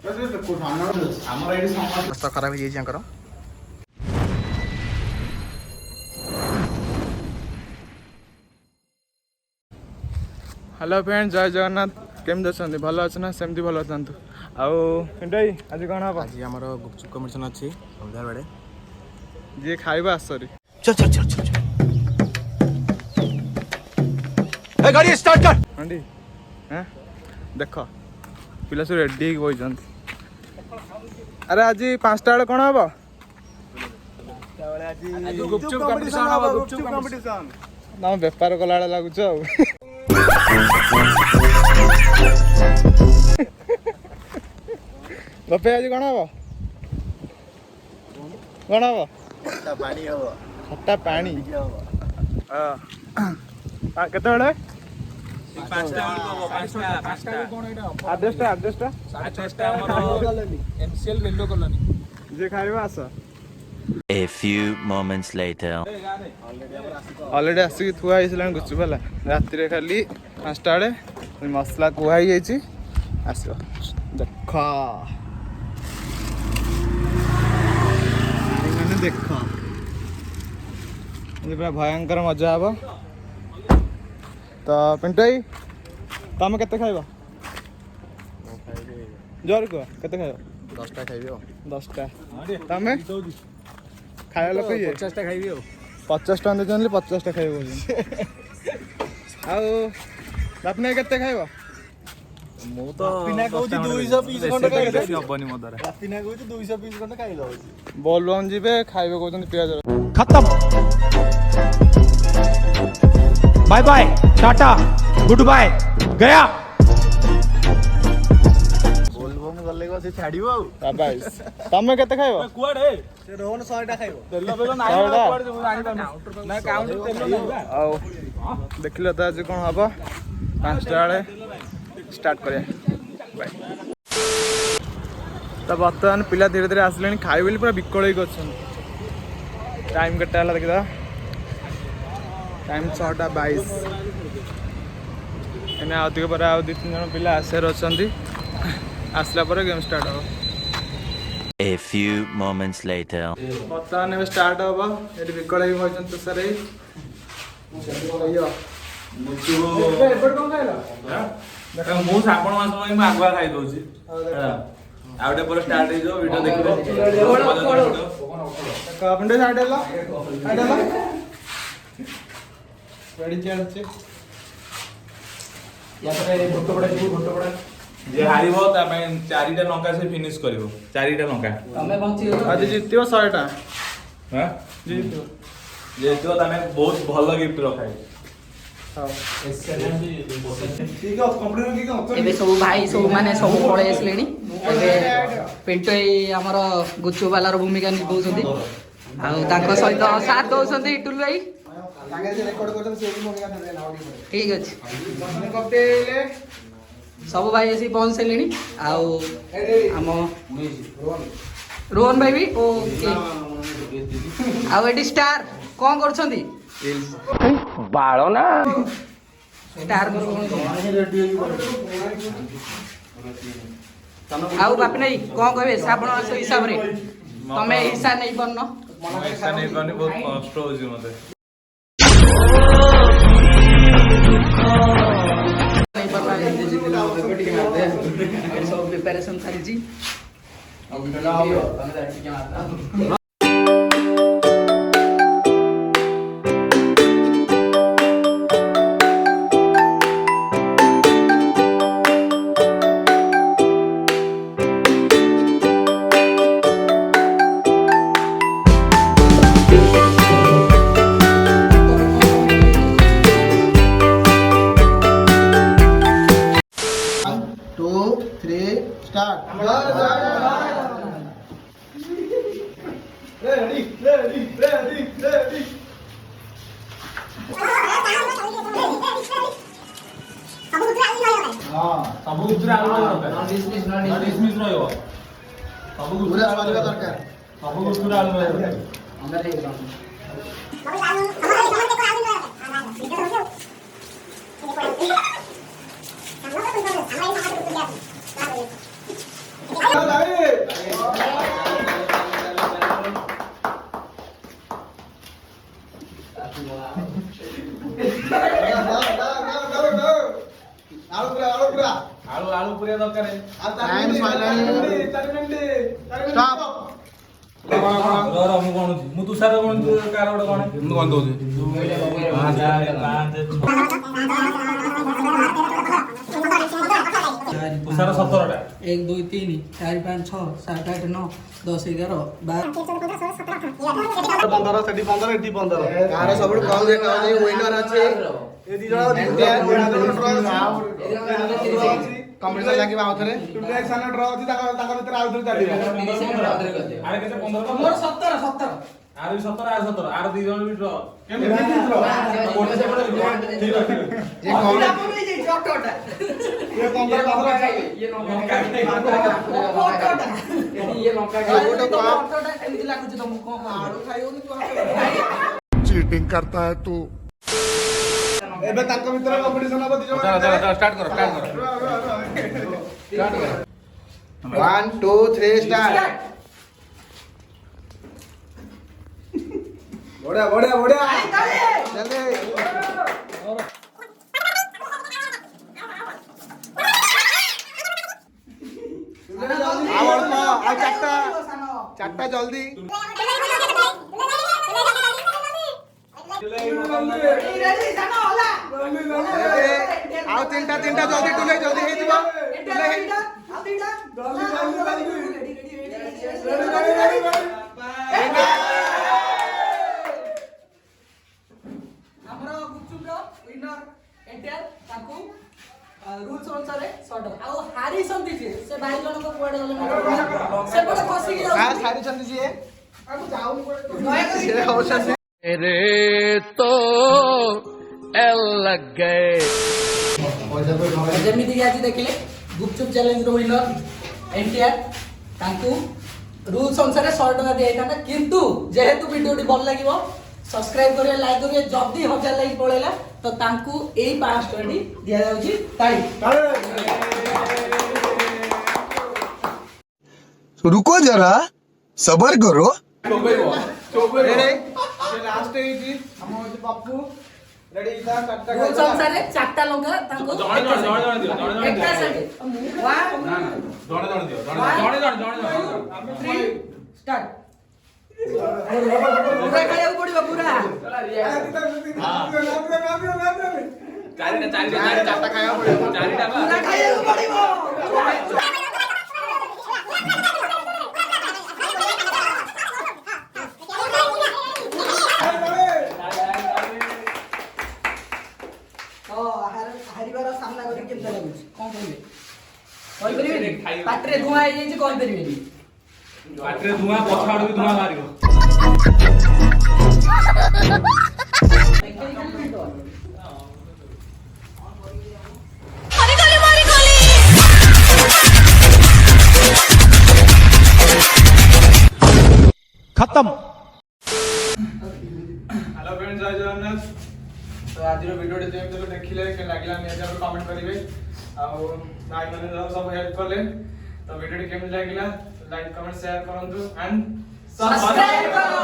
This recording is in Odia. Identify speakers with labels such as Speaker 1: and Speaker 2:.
Speaker 1: खराब हो जाकर हेलो फ्रेंड जय जगन्नाथ केमती अच्छा भल अच्छे ना सेमती भल था आउ आज कौन हम
Speaker 2: आज आम गुपचुप कम्पिटिशन अच्छी सन्ध्या बेले
Speaker 1: जी खाइबा आसरी
Speaker 2: चल चल चल चल गाड़ी स्टार्ट कर
Speaker 1: हाँ हाँ देख पिला सब रेडी बई अरे आज 5टा बेले कौन हम
Speaker 2: गुपचुप कम्पिटिशन
Speaker 1: ना बेपार कला लगुच गपे आज कौन हम कौन हम खट्टा पानी केते बेले जे खाइबा आस
Speaker 3: A few moments later.
Speaker 1: Already आसिक थुआ गुपचुप है राति खाली 5टा बेले मसला कुहाई आस देख मैंने देख पूरा भयंकर मजा हे तो पिंटू भाई तुम केते खाइबा जोर कह केते खाइबा
Speaker 2: 10टा खाइबी
Speaker 1: 10टा तमें खाया लोक ये
Speaker 2: 50टा खाइबी
Speaker 1: 50 टका देछन 50टा खाइबो आउ बापने केते खाइबो
Speaker 2: मु तो पिना कहूची 200 पीस खंड खाइबे हबनी मो द्वारा पिना कहूची 200 पीस खंड खाइ दो
Speaker 1: बोल बम जीवे खाइबे कहउछन पियाज
Speaker 4: खत्म बाय बाय टाटा गुड बाय गया
Speaker 2: बोलबम गले को से छाड़िबो
Speaker 1: बाबा तमे केते खाइबो
Speaker 2: कुआडे से रोहन 100टा खाइबो तेल बेलो नाही कुआडे जे जानि ना काउंटर तेल नाही
Speaker 1: आउ देखिलो त आज कोन हबो 5टा बेले स्टार्ट करिया बाय तो बर्तमान पिला धीरे धीरे आसले खाइ बोली पूरा विकल ही टाइम केटा है देखा टाइम 6:22 एने अधिक पर आउ 2-3 जन पिला आसार अच्छा आसला पर गेम स्टार्ट हो
Speaker 3: A few moments later.
Speaker 1: बर्तमान स्टार्ट हम ये विकल ही भजन तो सर
Speaker 5: ମୁଁ ଶ୍ରାବଣ ମାସ ପାଇଁ ମୁଁ ଆଗୁଆ ଖାଇ ଦଉଛି ଆଉ ଗୋଟେ ପରେ ଷ୍ଟାର୍ଟ ହେଇଯିବ ଭିଡିଓ ଦେଖିବ
Speaker 1: ପିଣ୍ଡ ସାଇଡ ହେଲା ରେଡି ଚାଲିଛି
Speaker 5: ଯିଏ ହାରିବ ତା ପାଇଁ 4ଟା ଲଙ୍କା ସେ ଫିନିଶ କରିବ 4ଟା ଲଙ୍କା
Speaker 1: ଆଜି ଜିତିବ 100ଟା
Speaker 5: ହଁ
Speaker 1: ଜିତିବ
Speaker 5: ଯେହେତୁ ତମେ ବହୁତ ଭଲ ଗିଫ୍ଟ ରଖାଇ
Speaker 6: ଏବେ ସବୁ ଭାଇ ସବୁ ମାନେ ସବୁ ପଳେଇ ଆସିଲେଣି ଏବେ ପିଣ୍ଟୁ ଆମର ଗୁଚୁ ବାଲାର ଭୂମିକା ନିଭାଉଛନ୍ତି ଆଉ ତାଙ୍କ ସହିତ ସାଥ ଦଉଛନ୍ତି ଇଟୁଲ ଭାଇ ଠିକ ଅଛି ସବୁ ଭାଇ ଆସି ପହଞ୍ଚି ସାରିଲେଣି ଆଉ ଆମ ରୋହନ ଭାଇ ବି ଓକେ ଆଉ ଏଠି ଷ୍ଟାର କଣ କରୁଛନ୍ତି
Speaker 4: बाल ना
Speaker 6: ଷ୍ଟାର ଆଉ ବାପି ନାଇ କଣ କହିବେ ଶ୍ରାବଣ ମାସ ହିସାବରେ ତମେ ହିସା ନେଇ ପାରୁନ
Speaker 5: ନେଇପାରୁନି ବହୁତ କଷ୍ଟ ହଉଛି ମତେ
Speaker 6: ସବୁ ପ୍ରିପାରେସନ ଚାଲିଛି
Speaker 5: ସବୁ ଗୁଜୁରା ଆଳୁ ଦରକାର ଡିସମିସ୍ ରହିବ ସବୁ ଗୁଜୁରା ଆଳୁ ଦରକାର ସବୁ ଗୁଜୁରା ଆଳୁ ଦରକାର
Speaker 1: टाइम स्टॉप
Speaker 2: ମୁଁ ଗଣୁଛି ମୁଁ ତୁଷାର ଗଣୁଛି କାର ଗୋଟେ ଗଣେ ମୁଁ ଗଣି ଦଉଛି 17ଟା
Speaker 6: 1 2 3 4 5 6 7 8 9 10 11 12
Speaker 2: 15 ସେଠି 15 ଏଠି 15
Speaker 1: କାର ସବୁଠୁ କମ ଦେଖା ଯାଉଛି ୱିନର ଅଛି
Speaker 2: ଏ ଦି ଜଣ
Speaker 1: କମ୍ପିଟିସନ ଲାଗିବ ଆଉ ଥରେ
Speaker 2: ଟୁଟୁ ଏକ୍ସନ ଡ୍ର ଅଛି ତାଙ୍କ ଭିତରେ ଆଉ ଥରେ ଚାଲିବ ଆରେ କେତେ 15
Speaker 6: ମୋର 17
Speaker 2: ଆର ବି 17 ଆର 17 ଆର ଦି ଜଣ ବି ଡ୍ର କେମିତି
Speaker 1: ये कौन
Speaker 2: ये 15
Speaker 7: चीटिंग करता है तू।
Speaker 2: ଏବେ ତାଙ୍କ ଭିତରେ କମ୍ପିଟିସନ ହବ ଦି ଜଣ
Speaker 1: स्टार्ट करो 1 2 3 स्टार्ट
Speaker 2: ବଢିଆ ବଢିଆ ବଢିଆ
Speaker 1: जल्दी ଆଉ ଅଳ୍ପ ଆଉ ଚାରଟା ଜଲ୍ଦି ଆଉ ତିନିଟା ଜଲ୍ଦି ଟୁଲେ ଜଲ୍ଦି ହେଇଯିବ
Speaker 6: ଆମର ଗୁପଚୁପର ୱିନର ଏଟିଆର ତାକୁ ରୁଲ୍ସ ଅନୁସାରେ ସର୍ଟ ଆଉ ହାରିଛନ୍ତି ଯେ ସେ ଭାଇ ଜଣକ କୁଆଡେ ଗଲେ ସେପଟେ ଖସିକି
Speaker 1: କାହା
Speaker 6: ଯାଉଛନ୍ତି
Speaker 1: ଛାଡିଛନ୍ତି ଯିଏ
Speaker 6: ଦୟାକରି
Speaker 1: ସେ ହଉଛନ୍ତି
Speaker 6: ଯେମିତି କି ଆଜି ଦେଖିଲେ ଗୁପଚୁପ ଚ୍ୟାଲେଞ୍ଜର ୱିନର ଏଟିଆର ତାଙ୍କୁ ରୁଲ୍ସ ଅନୁସାରେ 100 ଟଙ୍କା ଦିଆଯାଇଥାନ୍ତା କିନ୍ତୁ ଯେହେତୁ ଭିଡିଓଟି ଭଲ ଲାଗିବ ସବସ୍କ୍ରାଇବ କରିବେ ଲାଇକ୍ କରିବେ ଯଦି 1000 ଲାଇକ୍ ପଳେଇଲା ତ ତାଙ୍କୁ ଏଇ 500 ଟଙ୍କା ଦିଆଯାଉଛି ତାଳି
Speaker 7: रुको जरा सबर करो।
Speaker 1: ଲାଷ୍ଟ ହେଇଛି ଆମ ହଉଛି ପପୁ ରେଡି ତା ଚାରଟା
Speaker 6: ରୁଲ୍ସ ଅନୁସାରେ 4ଟା ଲଙ୍କା ତାଙ୍କୁ
Speaker 2: ଜଣେ ଦିଅ
Speaker 6: ଏକା ସାଙ୍ଗେ ଷ୍ଟାର୍ଟ ପୁରା ଖାଇବାକୁ ପଡିବ ପୁରା
Speaker 1: ଚାରଟା ଖାଇବାକୁ ପଡିବ
Speaker 6: ପୁରା ଖାଇବାକୁ ପଡିବ ହାରିବାର ସାମ୍ନା କରି କେମିତି ଲାଗୁଛି କଣ କହିବେ କହିପାରିବେନି ପାଟିରେ ଧୂଆଁ ହେଇଯାଇଛି କହିପାରିବେନି
Speaker 2: ପାଟିରେ ଧୂଆଁ ପଛ ଆଡୁ ବି ଧୂଆଁ ବାହାରିବ
Speaker 4: खत्म।
Speaker 1: हेलो फ्रेंड्स जय जगन्नाथ तो आज वीडियो जेमती देखिले के लागला निहाती आप कमेंट करेंगे आउ भाई मैंने सब हेल्प कले तो वीडियो केमती लागला लाइक कमेंट शेयर करंतु एंड
Speaker 6: सब्सक्राइब करो